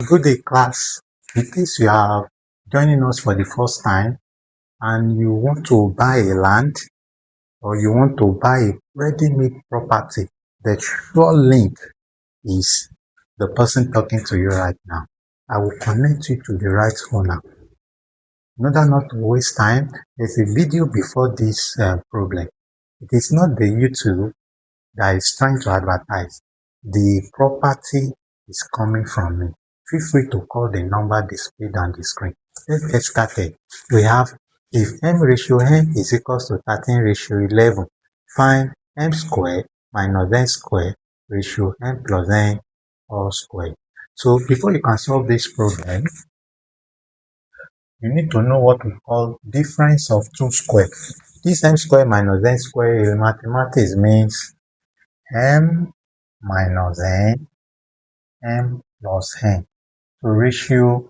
Good day, class. In case you are joining us for the first time and you want to buy a land or you want to buy a ready-made property, the sure link is the person talking to you right now. I will connect you to the right owner. In order not to waste time, there's a video before this problem. It is not the YouTube that is trying to advertise. The property is coming from me. Feel free to call the number displayed on the screen. Let's get started. We have, if m ratio n is equals to 13 ratio 11, find m squared minus n squared ratio n plus n all squared. So before you can solve this problem, you need to know what we call difference of two squares. This m squared minus n squared in mathematics means m minus n, m plus n. So ratio,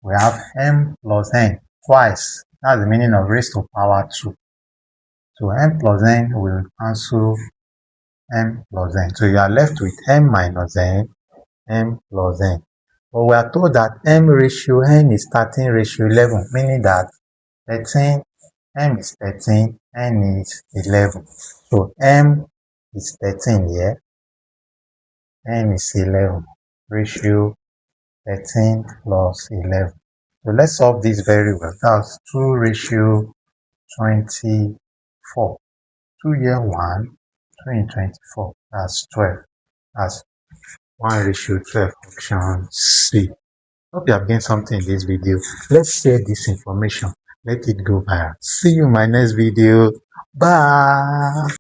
we have m plus n twice. That's the meaning of raised to power 2. So m plus n will cancel m plus n. So you are left with m minus n, m plus n. But we are told that m ratio n is 13 ratio 11, meaning that 13, m is 13, n is 11. So m is 13 here, n is 11, ratio 13 plus 11. So let's solve this very well. That's 2 ratio 24. 2 here 1, 2 in 24. That's 12. That's 1 ratio 12, option C. Hope you have gained something in this video. Let's share this information. Let it go viral. See you in my next video. Bye.